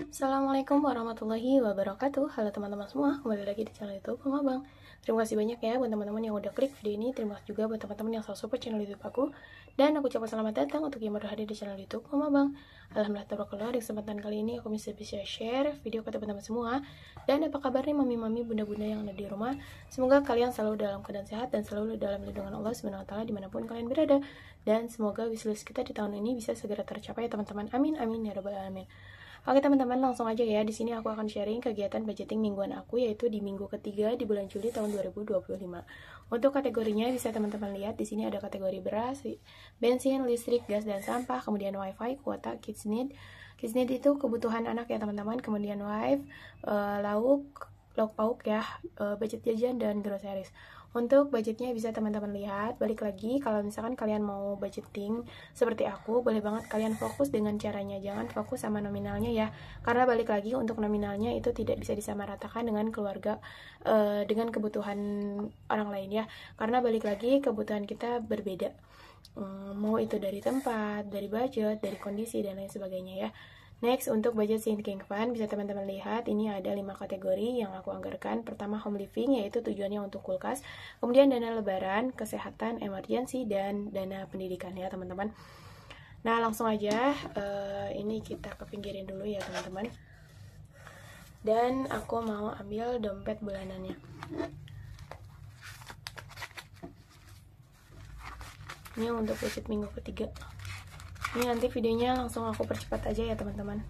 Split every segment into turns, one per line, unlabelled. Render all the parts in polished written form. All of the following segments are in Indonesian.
Assalamualaikum warahmatullahi wabarakatuh. Halo teman-teman semua, kembali lagi di channel YouTube Om Abang. Terima kasih banyak ya buat teman-teman yang udah klik video ini. Terima kasih juga buat teman-teman yang selalu support channel YouTube aku. Dan aku ucapkan selamat datang untuk yang baru hadir di channel YouTube Om Abang. Alhamdulillah tabarakallah, di kesempatan kali ini aku bisa share video ke teman-teman semua. Dan apa kabar nih mami-mami, bunda-bunda yang ada di rumah? Semoga kalian selalu dalam keadaan sehat dan selalu dalam lindungan Allah Subhanahu wa taala dimanapun kalian berada. Dan semoga wishlist kita di tahun ini bisa segera tercapai ya teman-teman. Amin amin ya rabbal alamin. Oke teman-teman, langsung aja ya. Di sini aku akan sharing kegiatan budgeting mingguan aku, yaitu di minggu ketiga di bulan Juli tahun 2025. Untuk kategorinya bisa teman-teman lihat di sini ada kategori beras, bensin, listrik, gas dan sampah, kemudian wifi, kuota, kids need. Kids need itu kebutuhan anak ya teman-teman, kemudian wifi, lauk pauk ya, budget jajan dan groceries. Untuk budgetnya bisa teman-teman lihat. Balik lagi, kalau misalkan kalian mau budgeting seperti aku, boleh banget kalian fokus dengan caranya, jangan fokus sama nominalnya ya, karena balik lagi untuk nominalnya itu tidak bisa disamaratakan dengan keluarga, dengan kebutuhan orang lain ya, karena balik lagi kebutuhan kita berbeda, mau itu dari tempat, dari budget, dari kondisi dan lain sebagainya ya. Next, untuk budget sinking fund, bisa teman-teman lihat, ini ada 5 kategori yang aku anggarkan. Pertama, home living, yaitu tujuannya untuk kulkas. Kemudian dana lebaran, kesehatan, emergency, dan dana pendidikan ya teman-teman. Nah, langsung aja, ini kita kepinggirin dulu ya teman-teman. Dan aku mau ambil dompet bulanannya. Ini untuk budget minggu ketiga. Ini nanti videonya langsung aku percepat aja ya teman-teman.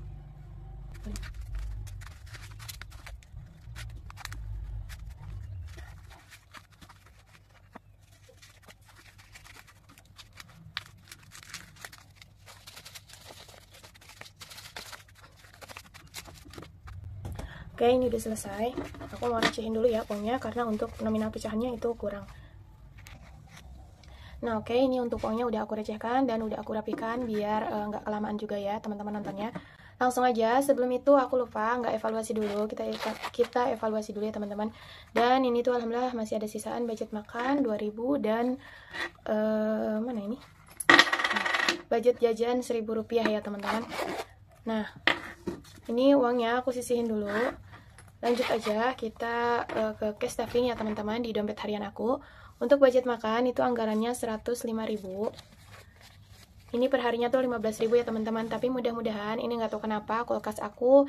Oke, ini udah selesai. Aku mau recehin dulu ya uangnya, karena untuk nominal pecahannya itu kurang. Nah oke, ini untuk uangnya udah aku recehkan dan udah aku rapikan biar nggak kelamaan juga ya teman-teman nontonnya. Langsung aja, sebelum itu aku lupa nggak evaluasi dulu, kita evaluasi dulu ya teman-teman. Dan ini tuh alhamdulillah masih ada sisaan budget makan 2000 dan mana ini? Budget jajan 1000 rupiah ya teman-teman. Nah, ini uangnya aku sisihin dulu. Lanjut aja, kita ke cash stuffing ya teman-teman di dompet harian aku. Untuk budget makan itu anggarannya 105.000. Ini perharinya tuh 15.000 ya teman-teman. Tapi mudah-mudahan ini nggak tahu kenapa kulkas aku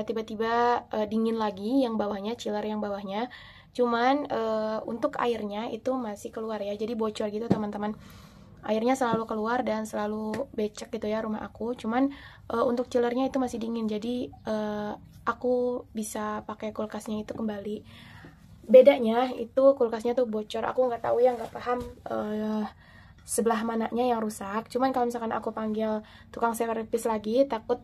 tiba-tiba dingin lagi, yang bawahnya, chiller yang bawahnya. Cuman untuk airnya itu masih keluar ya. Jadi bocor gitu teman-teman. Airnya selalu keluar dan selalu becek gitu ya rumah aku. Cuman untuk chillernya itu masih dingin. Jadi aku bisa pakai kulkasnya itu kembali. Bedanya itu kulkasnya tuh bocor, aku nggak tahu ya, nggak paham sebelah mananya yang rusak. Cuman kalau misalkan aku panggil tukang servis lagi, takut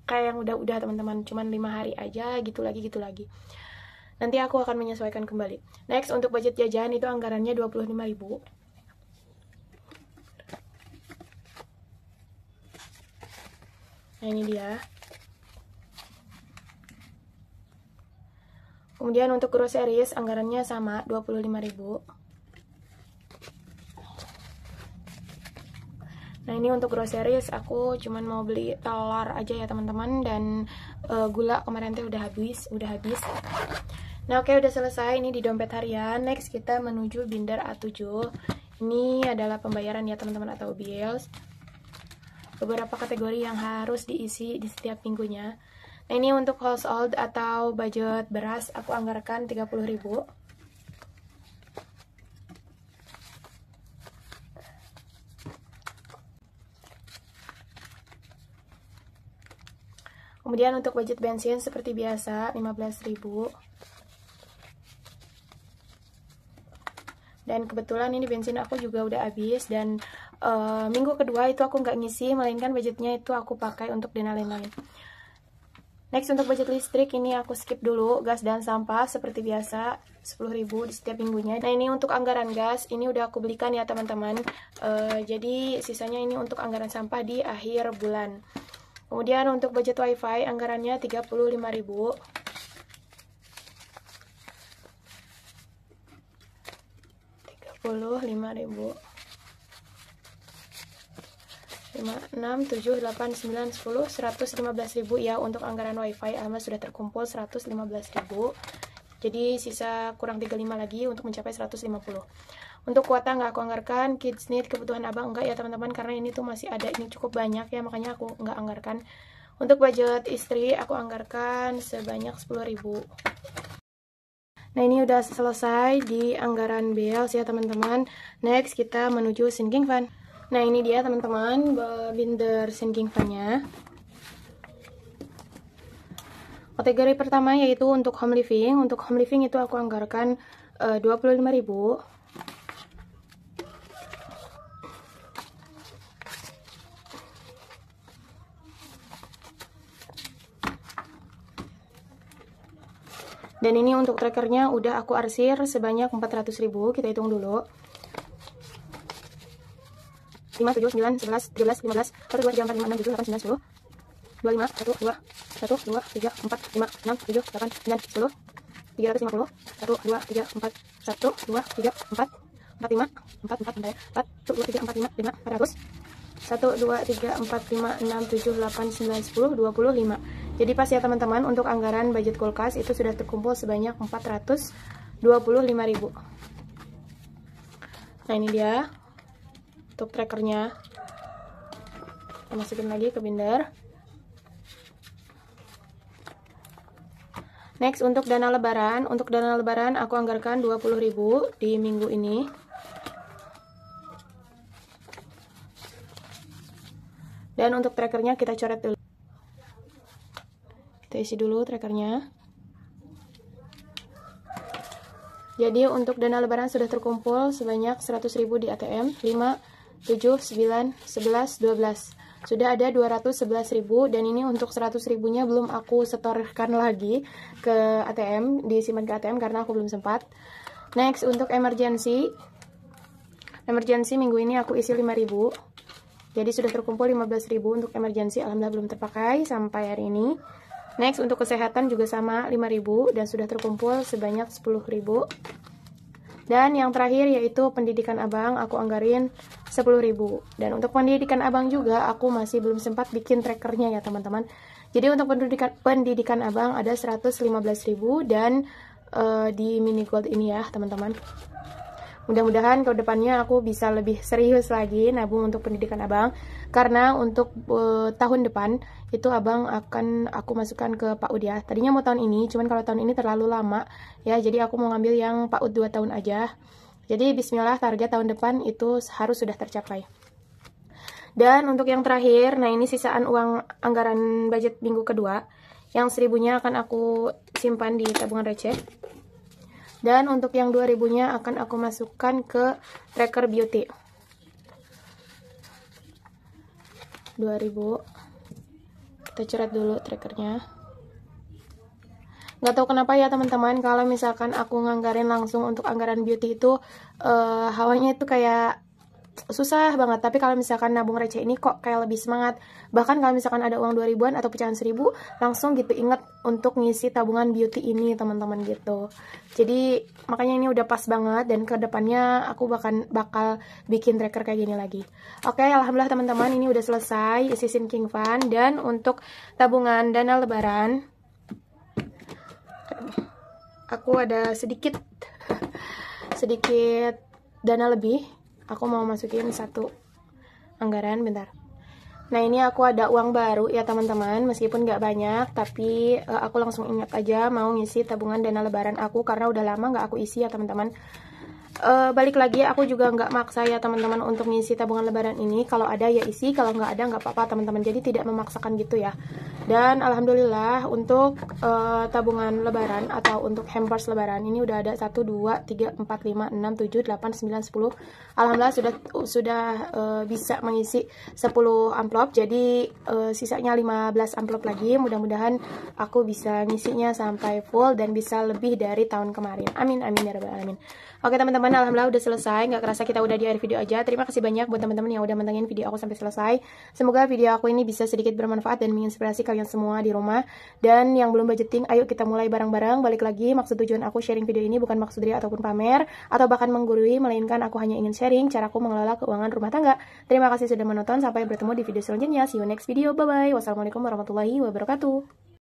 kayak yang udah teman-teman, cuman 5 hari aja gitu lagi. Nanti aku akan menyesuaikan kembali. Next, untuk budget jajan itu anggarannya 25.000. Nah ini dia. Kemudian untuk groceries anggarannya sama 25.000. Nah ini untuk groceries aku cuman mau beli telur aja ya teman-teman, dan gula kemarin tuh udah habis. Nah oke, udah selesai ini di dompet harian. Next kita menuju binder A7. Ini adalah pembayaran ya teman-teman atau bills. Beberapa kategori yang harus diisi di setiap minggunya. Nah ini untuk household atau budget beras aku anggarkan 30.000. Kemudian untuk budget bensin seperti biasa 15.000. Dan kebetulan ini bensin aku juga udah habis, dan minggu kedua itu aku nggak ngisi, melainkan budgetnya itu aku pakai untuk dana lain-lain. Next, untuk budget listrik ini aku skip dulu. Gas dan sampah seperti biasa 10.000 di setiap minggunya. Nah ini untuk anggaran gas, ini udah aku belikan ya teman-teman. Jadi sisanya ini untuk anggaran sampah di akhir bulan. Kemudian untuk budget wifi anggarannya 35.000. 5, 6, 7, 8, 9, 10, 115.000 ya untuk anggaran wifi. Alhamdulillah sudah terkumpul 115.000. Jadi sisa kurang 35 lagi untuk mencapai 150. Untuk kuota nggak aku anggarkan, kids need kebutuhan abang enggak ya teman-teman, karena ini tuh masih ada, ini cukup banyak ya, makanya aku nggak anggarkan. Untuk budget istri aku anggarkan sebanyak 10.000. Nah ini udah selesai di anggaran bills ya teman-teman. Next kita menuju sinking fund. Nah ini dia teman-teman binder sinking fund-nya. Kategori pertama yaitu untuk home living. Untuk home living itu aku anggarkan 25.000. Dan ini untuk trackernya udah aku arsir sebanyak 400.000. Kita hitung dulu. 5, 7, 9, 11, 13, 15, 1, 2, 3, 4, 5, 6, 7, 8, 9, 10, 25, 1, 2, 1, 2, 3, 4, 5, 6, 7, 8, 9, 10, 350, 1, 2, 3, 4, 1, 2, 3, 4, 4, 5, 4, 4, 4, 1, 2, 3, 4, 5, 5, 400, 1, 2, 3, 4, 5, 6, 7, 8, 9, 10, 25. Jadi pas ya teman-teman, untuk anggaran budget kulkas itu sudah terkumpul sebanyak 425.000. Nah ini dia untuk trackernya. Kita masukin lagi ke binder. Next untuk dana lebaran. Untuk dana lebaran aku anggarkan 20.000 di minggu ini. Dan untuk trackernya kita coret dulu. Kita isi dulu trackernya. Jadi untuk dana lebaran sudah terkumpul sebanyak 100.000 di ATM. 5, 7, 9, 11, 12. Sudah ada 211.000 dan ini untuk 100.000-nya belum aku setorkan lagi ke ATM, disimpan ke ATM karena aku belum sempat. Next untuk emergency. Emergency minggu ini aku isi 5.000. Jadi sudah terkumpul 15.000 untuk emergency, alhamdulillah belum terpakai sampai hari ini. Next untuk kesehatan juga sama 5.000 dan sudah terkumpul sebanyak 10.000. Dan yang terakhir yaitu pendidikan abang, aku anggarin 10.000. Dan untuk pendidikan abang juga aku masih belum sempat bikin trackernya ya teman-teman. Jadi untuk pendidikan abang ada 115.000 dan di mini gold ini ya teman-teman. Mudah-mudahan ke depannya aku bisa lebih serius lagi nabung untuk pendidikan abang. Karena untuk tahun depan itu abang akan aku masukkan ke PAUD ya. Tadinya mau tahun ini, cuman kalau tahun ini terlalu lama ya. Jadi aku mau ngambil yang PAUD 2 tahun aja. Jadi bismillah target tahun depan itu harus sudah tercapai. Dan untuk yang terakhir, nah ini sisaan uang anggaran budget minggu kedua. Yang 1.000-nya akan aku simpan di tabungan receh. Dan untuk yang 2.000-nya akan aku masukkan ke tracker beauty. 2.000. Kita coret dulu trackernya. Nggak tahu kenapa ya teman-teman, kalau misalkan aku nganggarin langsung untuk anggaran beauty itu hawanya itu kayak susah banget. Tapi kalau misalkan nabung receh ini kok kayak lebih semangat. Bahkan kalau misalkan ada uang 2.000-an atau pecahan 1.000, langsung gitu inget untuk ngisi tabungan beauty ini teman-teman gitu. Jadi makanya ini udah pas banget dan kedepannya aku bakal bikin tracker kayak gini lagi. Oke, alhamdulillah teman-teman, ini udah selesai isi sinking fund. Dan untuk tabungan dana lebaran aku ada sedikit dana lebih. Aku mau masukin satu anggaran, bentar. Nah ini aku ada uang baru ya teman-teman, meskipun nggak banyak, tapi aku langsung ingat aja mau ngisi tabungan dana lebaran aku karena udah lama nggak aku isi ya teman-teman. Balik lagi, aku juga nggak maksa ya teman-teman untuk ngisi tabungan lebaran ini. Kalau ada ya isi, kalau nggak ada nggak apa-apa teman-teman. Jadi tidak memaksakan gitu ya. Dan alhamdulillah untuk tabungan lebaran atau untuk hampers lebaran ini udah ada 1, 2, 3, 4, 5, 6, 7, 8, 9, 10. Alhamdulillah sudah bisa mengisi 10 amplop. Jadi sisanya 15 amplop lagi. Mudah-mudahan aku bisa ngisinya sampai full dan bisa lebih dari tahun kemarin. Amin amin ya rabbal alamin. Oke teman-teman, alhamdulillah udah selesai. Nggak kerasa kita udah di akhir video aja. Terima kasih banyak buat teman-teman yang udah mentengin video aku sampai selesai. Semoga video aku ini bisa sedikit bermanfaat dan menginspirasi kalian semua di rumah. Dan yang belum budgeting, ayo kita mulai bareng-bareng. Balik lagi, maksud tujuan aku sharing video ini bukan maksud ria ataupun pamer atau bahkan menggurui, melainkan aku hanya ingin sharing sharing caraku mengelola keuangan rumah tangga. Terima kasih sudah menonton, sampai bertemu di video selanjutnya. See you next video, bye-bye. Wassalamualaikum warahmatullahi wabarakatuh.